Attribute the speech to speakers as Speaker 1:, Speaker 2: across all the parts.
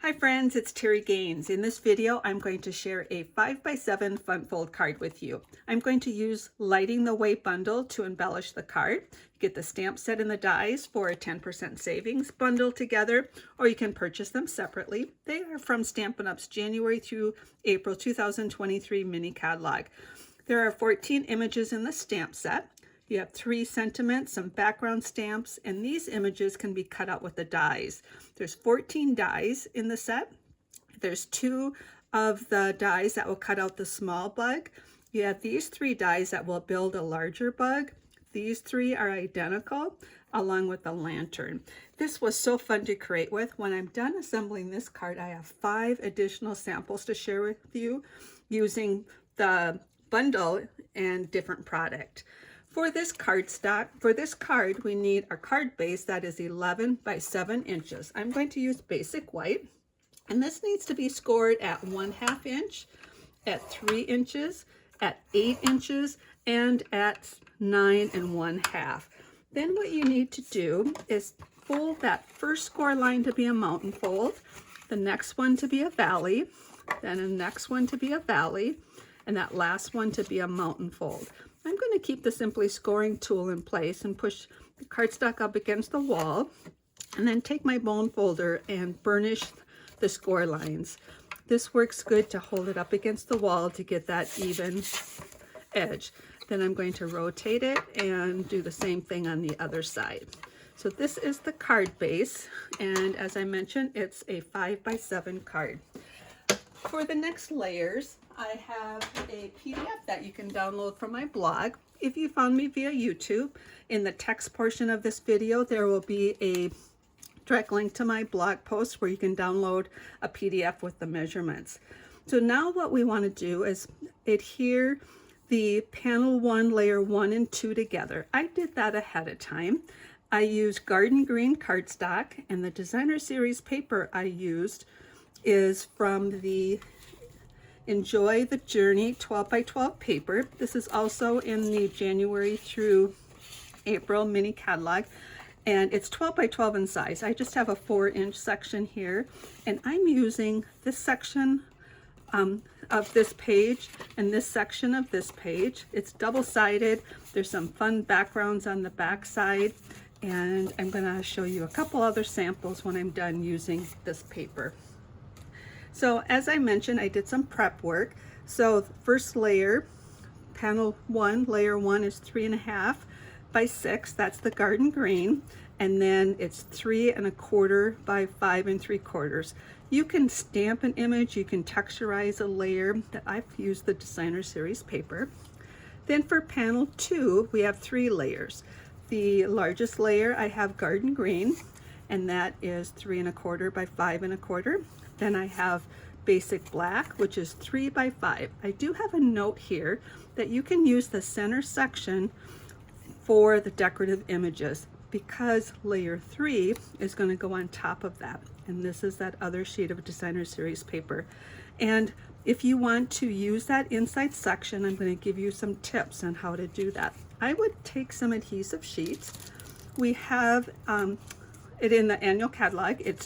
Speaker 1: Hi friends, it's Terry Gaines. In this video, I'm going to share a 5x7 fun fold card with you. I'm going to use Lighting the Way bundle to embellish the card. You get the stamp set and the dies for a 10% savings bundle together, or you can purchase them separately. They are from Stampin' Up's January through April 2023 mini catalog. There are 14 images in the stamp set. You have 3 sentiments, some background stamps, and these images can be cut out with the dies. There's 14 dies in the set. There's 2 of the dies that will cut out the small bug. You have these 3 dies that will build a larger bug. These 3 are identical, along with the lantern. This was so fun to create with. When I'm done assembling this card, I have 5 additional samples to share with you using the bundle and different product. For this card, we need a card base that is 11 by 7 inches. I'm going to use basic white, and this needs to be scored at 1/2 inch, at 3 inches, at 8 inches, and at 9 1/2. Then what you need to do is fold that first score line to be a mountain fold, the next one to be a valley, then the next one to be a valley, and that last one to be a mountain fold. I'm going to keep the Simply Scoring tool in place and push the cardstock up against the wall, and then take my bone folder and burnish the score lines. This works good to hold it up against the wall to get that even edge. Then I'm going to rotate it and do the same thing on the other side. So this is the card base, and as I mentioned, it's a 5x7 card. For the next layers, I have a PDF that you can download from my blog. If you found me via YouTube, in the text portion of this video, there will be a direct link to my blog post where you can download a PDF with the measurements. So now what we want to do is adhere the panel 1, layer 1 and 2 together. I did that ahead of time. I used garden green cardstock, and the designer series paper I used is from the Enjoy the Journey 12 by 12 paper. This is also in the January through April mini catalog, and it's 12 by 12 in size. I just have a 4-inch section here, and I'm using this section of this page and this section of this page. It's double-sided. There's some fun backgrounds on the back side, and I'm going to show you a couple other samples when I'm done using this paper. So as I mentioned, I did some prep work. So the first layer, panel 1, layer 1 is 3.5 by 6. That's the garden green. And then it's 3 1/4 by 5 3/4. You can stamp an image, you can texturize a layer. That I've used the designer series paper. Then for panel 2, we have 3 layers. The largest layer I have garden green, and that is 3 1/4 by 5 1/4. Then I have basic black, which is 3 by 5. I do have a note here that you can use the center section for the decorative images, because layer 3 is going to go on top of that. And this is that other sheet of designer series paper. And if you want to use that inside section, I'm going to give you some tips on how to do that. I would take some adhesive sheets. We have it in the annual catalog. It's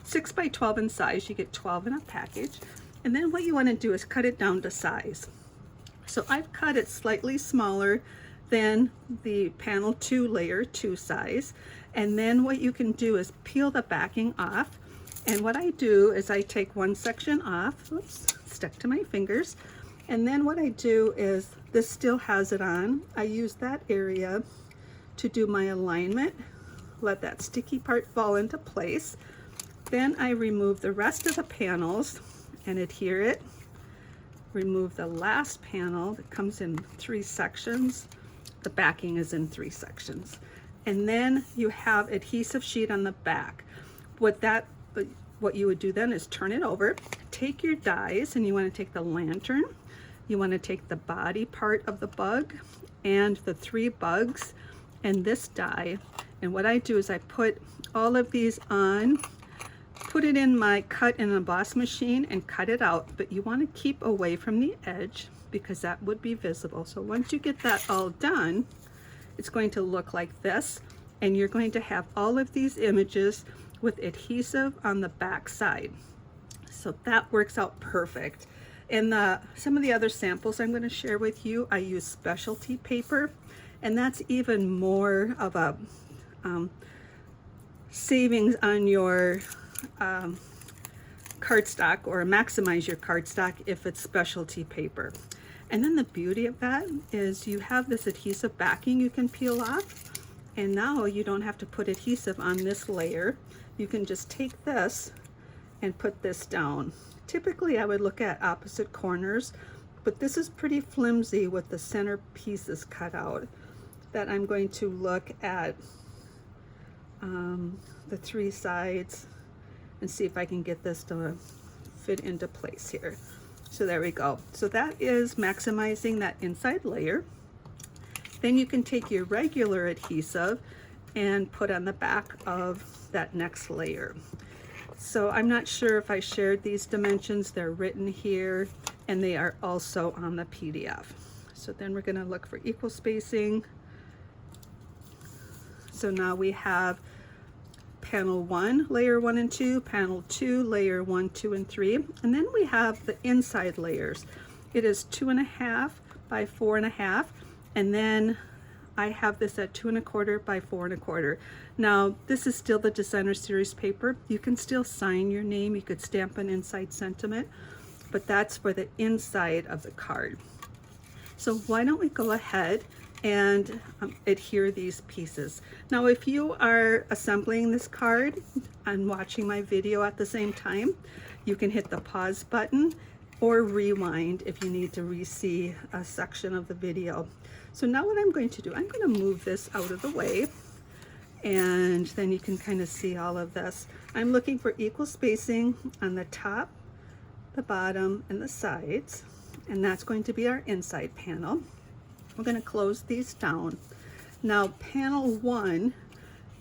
Speaker 1: 6 by 12 in size. You get 12 in a package. And then what you want to do is cut it down to size. So I've cut it slightly smaller than the panel 2 layer 2 size. And then what you can do is peel the backing off. And what I do is I take one section off, oops, stuck to my fingers. And then what I do is, this still has it on. I use that area to do my alignment. Let that sticky part fall into place. Then I remove the rest of the panels and adhere it. Remove the last panel that comes in 3 sections. The backing is in 3 sections. And then you have adhesive sheet on the back. What you would do then is turn it over, take your dies, and you want to take the lantern, you want to take the body part of the bug and the 3 bugs and this die. And what I do is I put all of these on, put it in my cut and emboss machine and cut it out, but you want to keep away from the edge because that would be visible. So once you get that all done, it's going to look like this, and you're going to have all of these images with adhesive on the back side. So that works out perfect. And some of the other samples I'm going to share with you, I use specialty paper, and that's even more of a savings on your cardstock, or maximize your cardstock if it's specialty paper. And then the beauty of that is you have this adhesive backing you can peel off, and now you don't have to put adhesive on this layer. You can just take this and put this down. Typically I would look at opposite corners, but this is pretty flimsy with the center pieces cut out, that I'm going to look at the 3 sides and see if I can get this to fit into place here. So there we go. So that is maximizing that inside layer. Then you can take your regular adhesive and put on the back of that next layer. So I'm not sure if I shared these dimensions. They're written here, and they are also on the PDF. So then we're going to look for equal spacing. So now we have panel 1, layer 1 and 2, panel 2, layer 1, 2, and 3, and then we have the inside layers. It is 2.5 by 4.5, and then I have this at 2 1/4 by 4 1/4. Now this is still the designer series paper. You can still sign your name, you could stamp an inside sentiment, but that's for the inside of the card. So why don't we go ahead and adhere these pieces. Now if you are assembling this card and watching my video at the same time, you can hit the pause button or rewind if you need to re-see a section of the video. So now what I'm going to do, I'm going to move this out of the way, and then you can kind of see all of this. I'm looking for equal spacing on the top, the bottom, and the sides, and that's going to be our inside panel. We're going to close these down. Now panel 1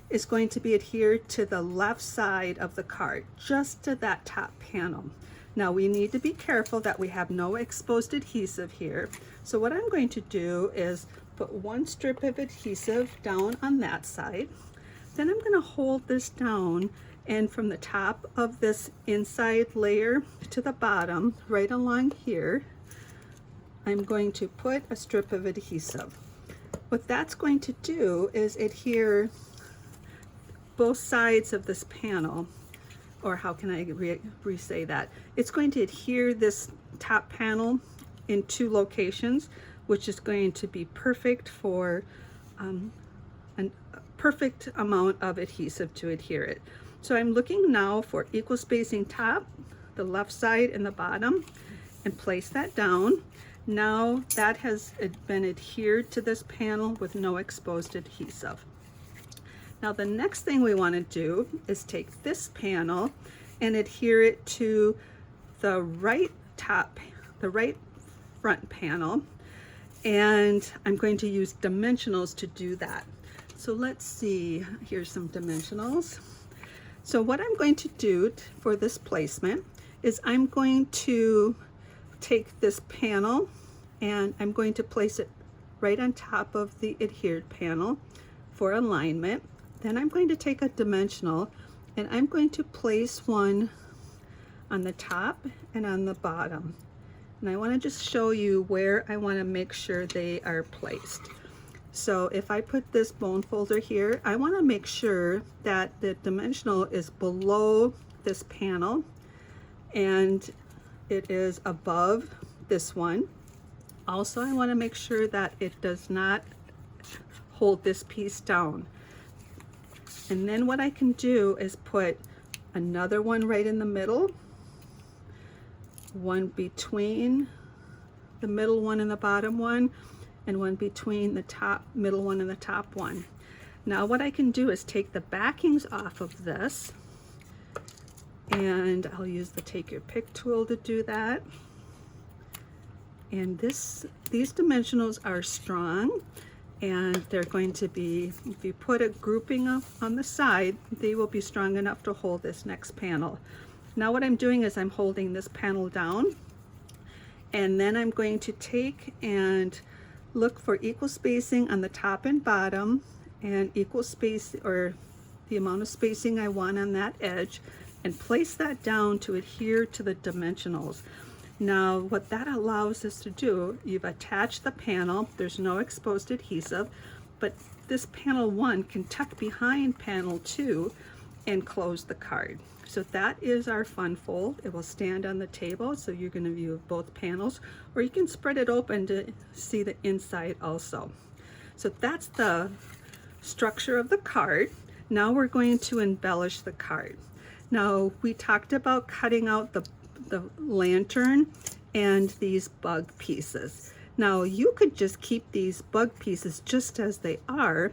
Speaker 1: is going to be adhered to the left side of the card, just to that top panel. Now we need to be careful that we have no exposed adhesive here. So what I'm going to do is put 1 strip of adhesive down on that side. Then I'm going to hold this down, and from the top of this inside layer to the bottom, right along here, I'm going to put a strip of adhesive. What that's going to do is adhere both sides of this panel, or how can I re-say that? It's going to adhere this top panel in 2 locations, which is going to be perfect for a perfect amount of adhesive to adhere it. So I'm looking now for equal spacing top, the left side and the bottom, and place that down. Now that has been adhered to this panel with no exposed adhesive. Now the next thing we want to do is take this panel and adhere it to the right top, the right front panel, and I'm going to use dimensionals to do that. So let's see, here's some dimensionals. So what I'm going to do for this placement is I'm going to take this panel and I'm going to place it right on top of the adhered panel for alignment. Then I'm going to take a dimensional and I'm going to place one on the top and on the bottom. And I want to just show you where I want to make sure they are placed. So if I put this bone folder here, I want to make sure that the dimensional is below this panel and it is above this one. Also, I want to make sure that it does not hold this piece down. And then what I can do is put another one right in the middle, one between the middle one and the bottom one, and one between the top, middle one and the top one. Now what I can do is take the backings off of this, and I'll use the take your pick tool to do that. And these dimensionals are strong, and they're going to be, if you put a grouping on the side, they will be strong enough to hold this next panel. Now what I'm doing is I'm holding this panel down, and then I'm going to take and look for equal spacing on the top and bottom, and equal space, or the amount of spacing I want on that edge and place that down to adhere to the dimensionals. Now what that allows us to do, you've attached the panel, there's no exposed adhesive, but this panel 1 can tuck behind panel 2 and close the card. So that is our fun fold. It will stand on the table, so you're going to view both panels, or you can spread it open to see the inside also. So that's the structure of the card. Now we're going to embellish the card. Now we talked about cutting out the lantern and these bug pieces. Now you could just keep these bug pieces just as they are,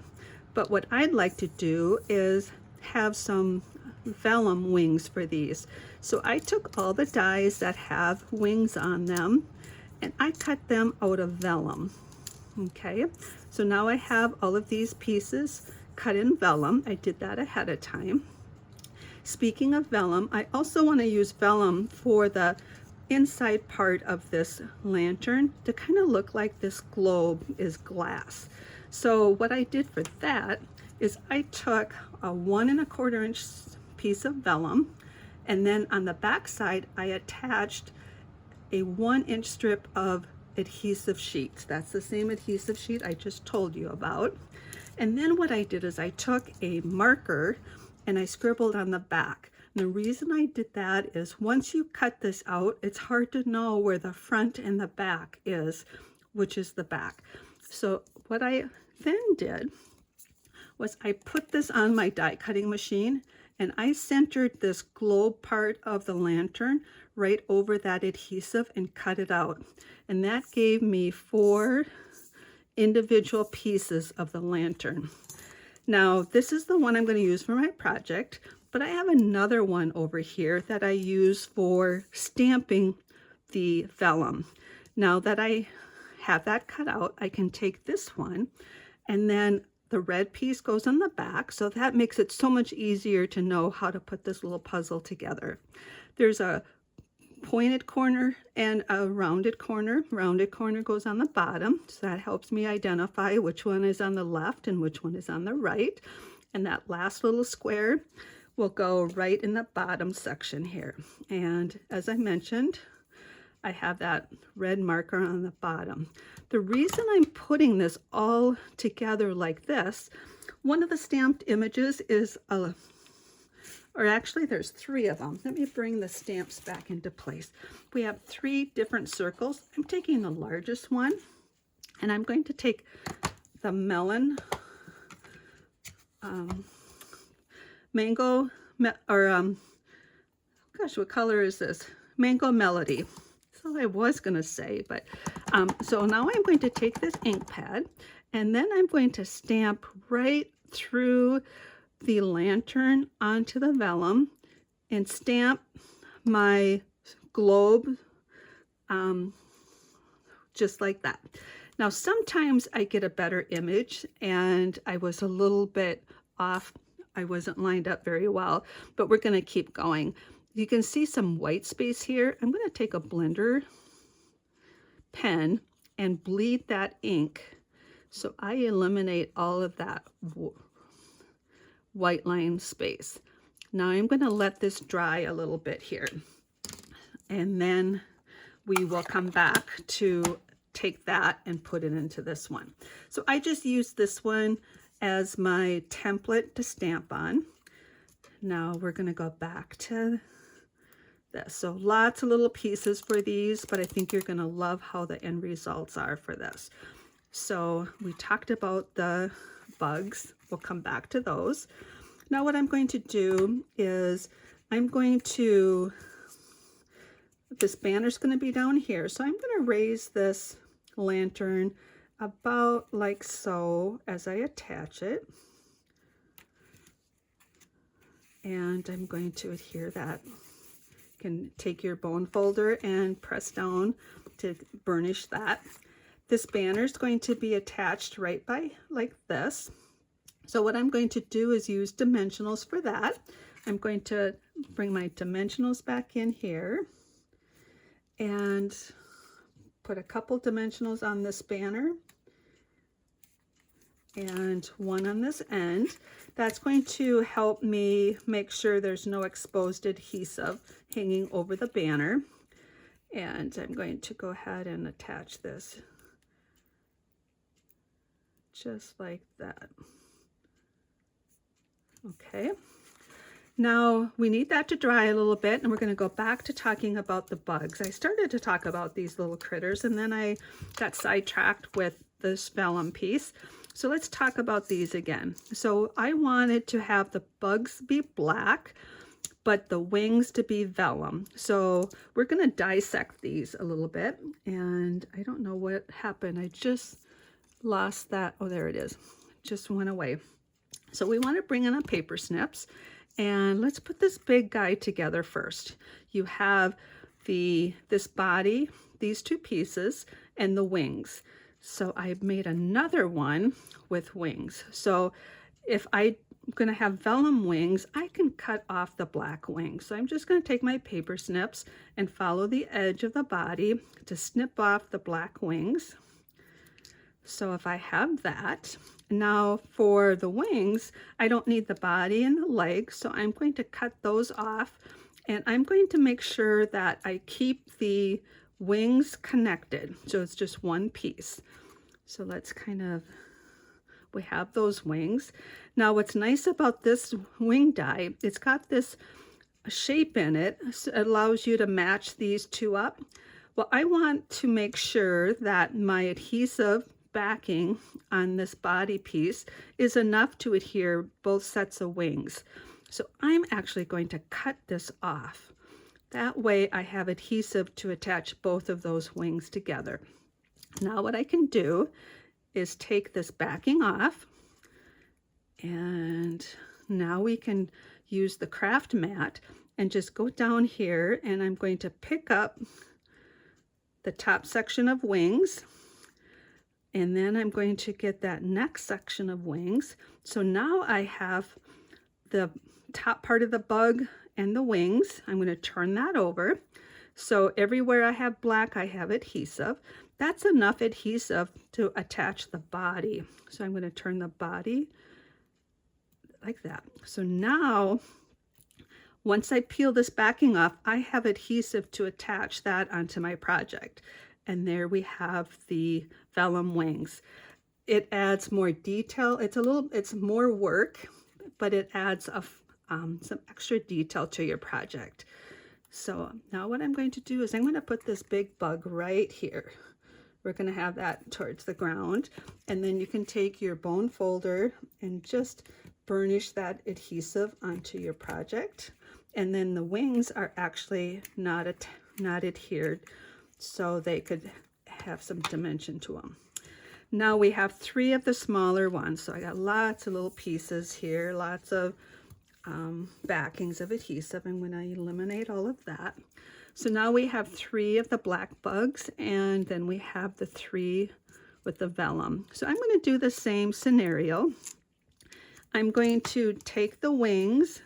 Speaker 1: but what I'd like to do is have some vellum wings for these. So I took all the dies that have wings on them and I cut them out of vellum. Okay, so now I have all of these pieces cut in vellum. I did that ahead of time. Speaking of vellum, I also want to use vellum for the inside part of this lantern to kind of look like this globe is glass. So what I did for that is I took a 1 1/4 inch piece of vellum, and then on the back side I attached a 1 inch strip of adhesive sheets. That's the same adhesive sheet I just told you about. And then what I did is I took a marker and I scribbled on the back. And the reason I did that is once you cut this out, it's hard to know where the front and the back is, which is the back. So what I then did was I put this on my die cutting machine and I centered this globe part of the lantern right over that adhesive and cut it out. And that gave me 4 individual pieces of the lantern. Now this is the one I'm going to use for my project, but I have another one over here that I use for stamping the vellum. Now that I have that cut out, I can take this one, and then the red piece goes on the back, so that makes it so much easier to know how to put this little puzzle together. There's a pointed corner and a rounded corner. Rounded corner goes on the bottom, so that helps me identify which one is on the left and which one is on the right. And that last little square will go right in the bottom section here. And as I mentioned, I have that red marker on the bottom. The reason I'm putting this all together like this, one of the stamped images is or actually there's 3 of them. Let me bring the stamps back into place. We have 3 different circles. I'm taking the largest one, and I'm going to take the melon, mango, gosh, what color is this? Mango Melody. That's all I was going to say, but so now I'm going to take this ink pad, and then I'm going to stamp right through the lantern onto the vellum and stamp my globe just like that. Now sometimes I get a better image and I was a little bit off. I wasn't lined up very well, but we're going to keep going. You can see some white space here. I'm going to take a blender pen and bleed that ink so I eliminate all of that white line space. Now I'm going to let this dry a little bit here, and then we will come back to take that and put it into this one. So I just used this one as my template to stamp on. Now we're going to go back to this. So lots of little pieces for these, but I think you're going to love how the end results are for this. So we talked about the bugs. We'll come back to those. Now what I'm going to do is I'm going to, this banner's going to be down here. So I'm going to raise this lantern about like so as I attach it. And I'm going to adhere that. You can take your bone folder and press down to burnish that. This banner is going to be attached right by like this. So what I'm going to do is use dimensionals for that. I'm going to bring my dimensionals back in here and put a couple dimensionals on this banner. and one on this end. That's going to help me make sure there's no exposed adhesive hanging over the banner. And I'm going to go ahead and attach this just like that. Okay. Now we need that to dry a little bit, and we're going to go back to talking about the bugs. I started to talk about these little critters, and then I got sidetracked with this vellum piece. So let's talk about these again. So I wanted to have the bugs be black, but the wings to be vellum. So we're going to dissect these a little bit, and I don't know what happened. I just lost that. Oh, there it is. Just went away. So we want to bring in a paper snips, and let's put this big guy together first. You have this body, these two pieces, and the wings. So I made another one with wings. So if I'm going to have vellum wings, I can cut off the black wings. So I'm just going to take my paper snips and follow the edge of the body to snip off the black wings. So if I have that, now for the wings, I don't need the body and the legs, so I'm going to cut those off, and I'm going to make sure that I keep the wings connected, so it's just one piece. So let's we have those wings. Now what's nice about this wing die, it's got this shape in it, so it allows you to match these two up. Well, I want to make sure that my adhesive backing on this body piece is enough to adhere both sets of wings. So I'm actually going to cut this off. That way I have adhesive to attach both of those wings together. Now what I can do is take this backing off, and now we can use the craft mat and just go down here, and I'm going to pick up the top section of wings, and then I'm going to get that next section of wings. So now I have the top part of the bug and the wings. I'm going to turn that over. So everywhere I have black, I have adhesive. That's enough adhesive to attach the body. So I'm going to turn the body like that. So now, once I peel this backing off, I have adhesive to attach that onto my project. And there we have the vellum wings. It adds more detail. It's more work, but it adds some extra detail to your project. So now what I'm going to do is I'm going to put this big bug right here. We're going to have that towards the ground, and then you can take your bone folder and just burnish that adhesive onto your project. And then the wings are actually not adhered, so they could have some dimension to them. Now we have 3 of the smaller ones, so I got lots of little pieces here, lots of backings of adhesive. I'm going to eliminate all of that. So now we have 3 of the black bugs, and then we have the 3 with the vellum. So I'm going to do the same scenario. I'm going to take the wings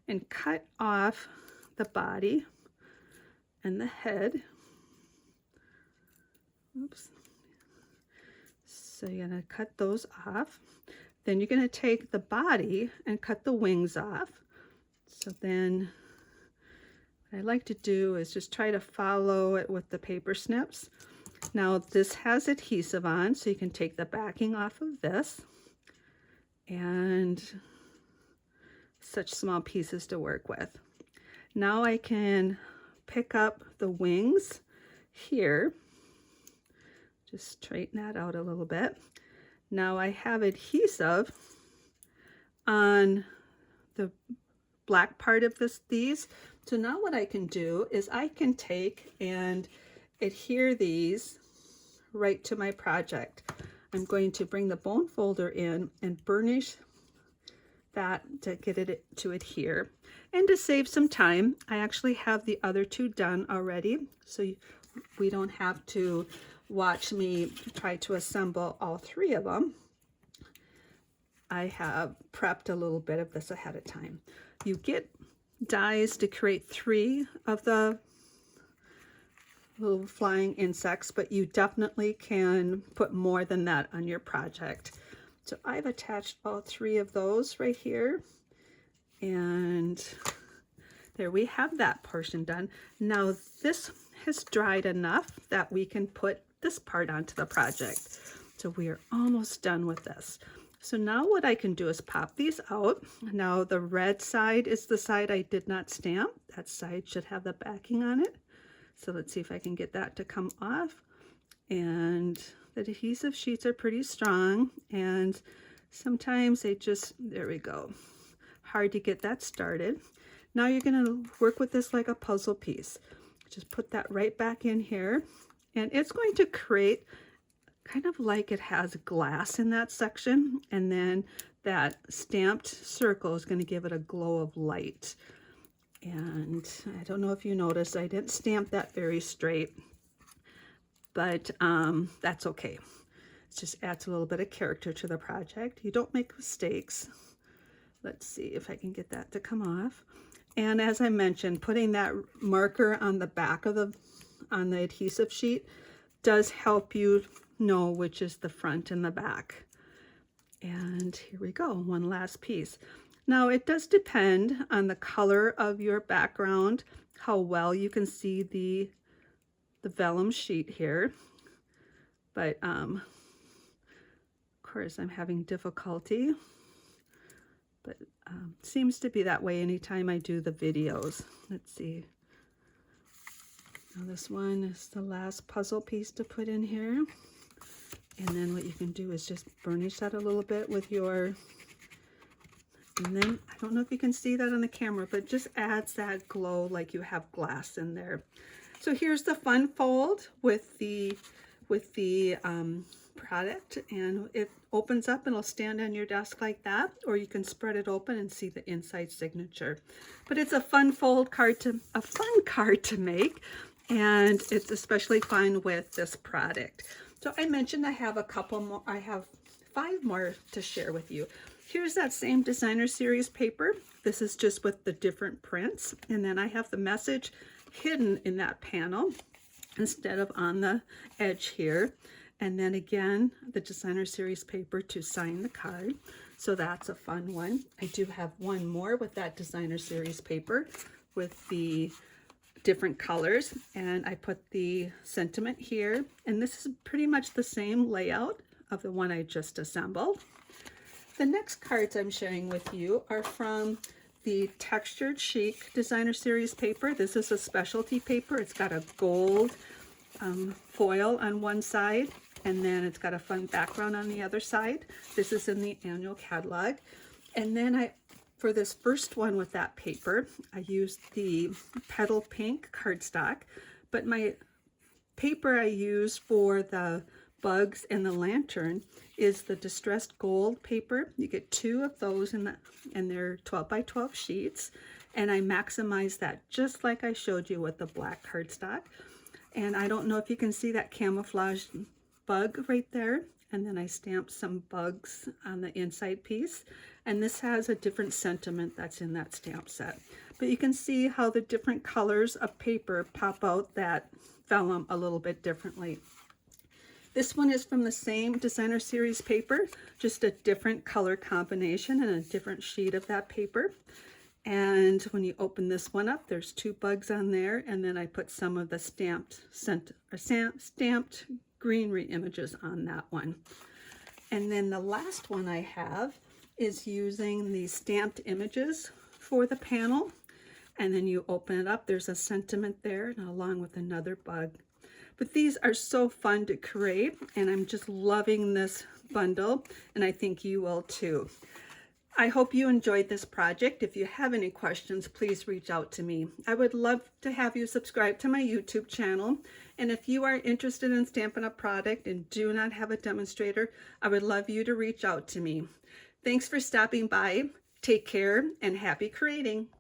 Speaker 1: and cut off the body and the head. Oops. So you're going to cut those off. Then you're going to take the body and cut the wings off. So then what I like to do is just try to follow it with the paper snips. Now this has adhesive on, so you can take the backing off of this. And such small pieces to work with. Now I can pick up the wings here. Just straighten that out a little bit. Now I have adhesive on the black part of these. So now what I can do is I can take and adhere these right to my project. I'm going to bring the bone folder in and burnish that to get it to adhere. And to save some time, I actually have the other 2 done already, so we don't have to watch me try to assemble all 3 of them. I have prepped a little bit of this ahead of time. You get dies to create 3 of the little flying insects, but you definitely can put more than that on your project. So I've attached all 3 of those right here, and there we have that portion done. Now this has dried enough that we can put this part onto the project. So we are almost done with this. So now what I can do is pop these out. Now the red side is the side I did not stamp. That side should have the backing on it. So let's see if I can get that to come off. And the adhesive sheets are pretty strong, and sometimes they just, there we go, hard to get that started. Now you're going to work with this like a puzzle piece. Just put that right back in here, and it's going to create kind of like it has glass in that section, and then that stamped circle is going to give it a glow of light. And I don't know if you noticed, I didn't stamp that very straight, but that's okay. It just adds a little bit of character to the project. You don't make mistakes. Let's see if I can get that to come off. And as I mentioned, putting that marker on the back of the adhesive sheet does help you know which is the front and the back. And here we go, one last piece. Now it does depend on the color of your background, how well you can see the vellum sheet here. But of course I'm having difficulty, but seems to be that way anytime I do the videos. Let's see. Now this one is the last puzzle piece to put in here. And then what you can do is just burnish that a little bit with your, and then I don't know if you can see that on the camera, but just adds that glow like you have glass in there. So here's the fun fold with the product, and it opens up and it'll stand on your desk like that, or you can spread it open and see the inside signature. But it's a fun fold card a fun card to make, and it's especially fun with this product. So I mentioned I have a couple more, I have 5 more to share with you. Here's that same designer series paper. This is just with the different prints, and then I have the message hidden in that panel instead of on the edge here. And then again, the designer series paper to sign the card. So that's a fun one. I do have one more with that designer series paper with the different colors, and I put the sentiment here, and this is pretty much the same layout of the one I just assembled. The next cards I'm sharing with you are from the Textured Chic designer series paper. This is a specialty paper. It's got a gold foil on one side, and then it's got a fun background on the other side. This is in the annual catalog. And then for this first one with that paper, I used the Petal Pink cardstock, but my paper I use for the bugs and the lantern is the Distressed Gold paper. You get 2 of those and they're 12 by 12 sheets, and I maximize that just like I showed you with the black cardstock. And I don't know if you can see that camouflage bug right there, and then I stamped some bugs on the inside piece, and this has a different sentiment that's in that stamp set. But you can see how the different colors of paper pop out that vellum a little bit differently. This one is from the same designer series paper, just a different color combination and a different sheet of that paper. And when you open this one up, there's 2 bugs on there, and then I put some of the stamped greenery images on that one. And then the last one I have is using the stamped images for the panel, and then you open it up, there's a sentiment there and along with another bug. But these are so fun to create, and I'm just loving this bundle, and I think you will too. I hope you enjoyed this project. If you have any questions, please reach out to me. I would love to have you subscribe to my YouTube channel. And if you are interested in Stampin' Up! Product and do not have a demonstrator, I would love you to reach out to me. Thanks for stopping by. Take care and happy creating.